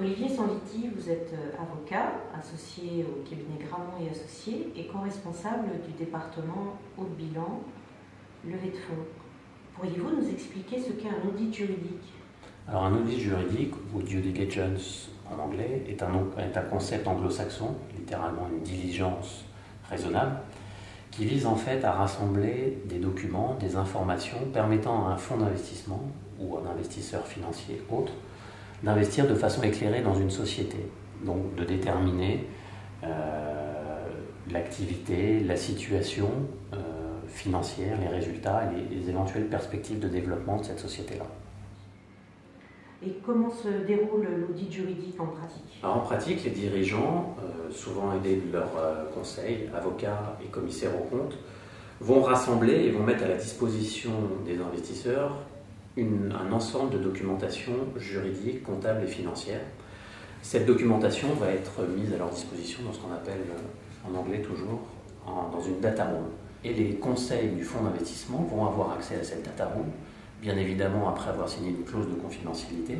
Olivier Sanviti, vous êtes avocat, associé au cabinet Gramont et Associés et co-responsable du département haut de bilan, levée de fonds. Pourriez-vous nous expliquer ce qu'est un audit juridique? Alors un audit juridique, ou due diligence en anglais, est un concept anglo-saxon, littéralement une diligence raisonnable, qui vise en fait à rassembler des documents, des informations permettant à un fonds d'investissement ou à un investisseur financier autre d'investir de façon éclairée dans une société, donc de déterminer l'activité, la situation financière, les résultats et les éventuelles perspectives de développement de cette société-là. Et comment se déroule l'audit juridique en pratique? Alors en pratique, les dirigeants, souvent aidés de leurs conseils, avocats et commissaires aux comptes, vont rassembler et vont mettre à la disposition des investisseurs un ensemble de documentation juridique, comptable et financière. Cette documentation va être mise à leur disposition dans ce qu'on appelle, en anglais toujours, dans une data room. Et les conseils du fonds d'investissement vont avoir accès à cette data room, bien évidemment après avoir signé une clause de confidentialité,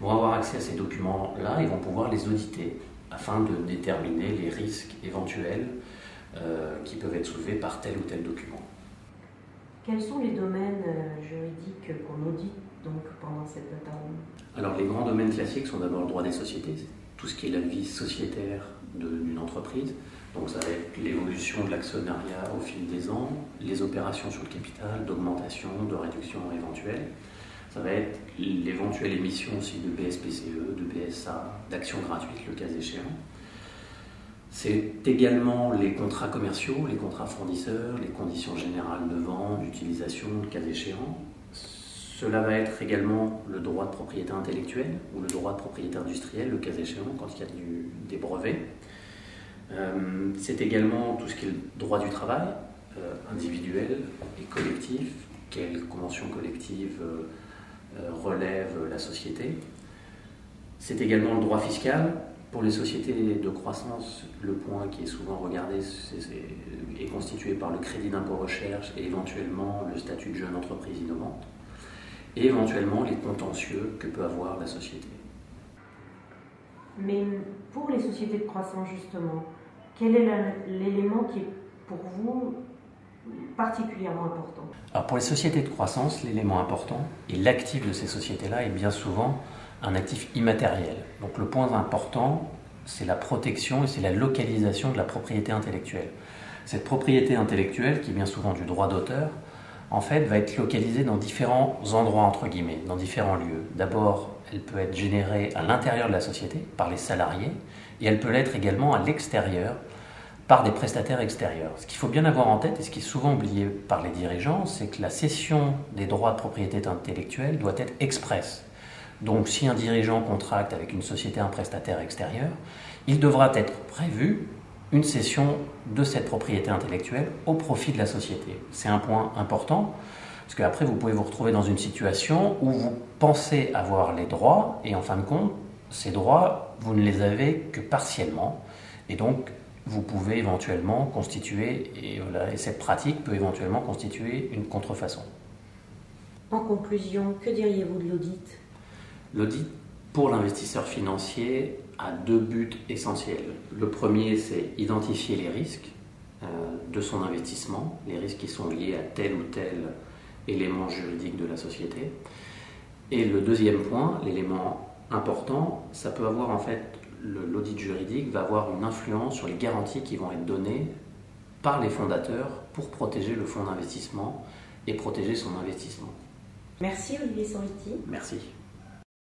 vont avoir accès à ces documents-là et vont pouvoir les auditer afin de déterminer les risques éventuels qui peuvent être soulevés par tel ou tel document. Quels sont les domaines juridiques qu'on audite donc pendant cette data room? Alors les grands domaines classiques sont d'abord le droit des sociétés, tout ce qui est la vie sociétaire d'une entreprise. Donc ça va être l'évolution de l'actionnariat au fil des ans, les opérations sur le capital, d'augmentation, de réduction éventuelle. Ça va être l'éventuelle émission aussi de BSPCE, de BSA, d'actions gratuites le cas échéant. C'est également les contrats commerciaux, les contrats fournisseurs, les conditions générales de vente, d'utilisation le cas échéant. Cela va être également le droit de propriété intellectuelle ou le droit de propriété industrielle le cas échéant quand il y a des brevets. C'est également tout ce qui est le droit du travail, individuel et collectif, quelle convention collective relève la société. C'est également le droit fiscal. Pour les sociétés de croissance, le point qui est souvent regardé est constitué par le crédit d'impôt recherche et éventuellement le statut de jeune entreprise innovante et éventuellement les contentieux que peut avoir la société. Mais pour les sociétés de croissance justement, quel est l'élément qui est pour vous particulièrement important? Alors pour les sociétés de croissance, l'élément important et l'actif de ces sociétés-là est bien souvent un actif immatériel. Donc le point important, c'est la protection et c'est la localisation de la propriété intellectuelle. Cette propriété intellectuelle, qui est bien souvent du droit d'auteur, en fait, va être localisée dans différents endroits, entre guillemets, dans différents lieux. D'abord, elle peut être générée à l'intérieur de la société, par les salariés, et elle peut l'être également à l'extérieur, par des prestataires extérieurs. Ce qu'il faut bien avoir en tête, et ce qui est souvent oublié par les dirigeants, c'est que la cession des droits de propriété intellectuelle doit être expresse. Donc si un dirigeant contracte avec une société, un prestataire extérieur, il devra être prévu une cession de cette propriété intellectuelle au profit de la société. C'est un point important, parce qu'après vous pouvez vous retrouver dans une situation où vous pensez avoir les droits, et en fin de compte, ces droits, vous ne les avez que partiellement, et donc vous pouvez éventuellement constituer, et cette pratique peut éventuellement constituer une contrefaçon. En conclusion, que diriez-vous de l'audit? L'audit, pour l'investisseur financier, a deux buts essentiels. Le premier, c'est identifier les risques de son investissement, les risques qui sont liés à tel ou tel élément juridique de la société. Et le deuxième point, l'élément important, ça peut avoir en fait, l'audit juridique va avoir une influence sur les garanties qui vont être données par les fondateurs pour protéger le fonds d'investissement et protéger son investissement. Merci Olivier Sanviti. Merci.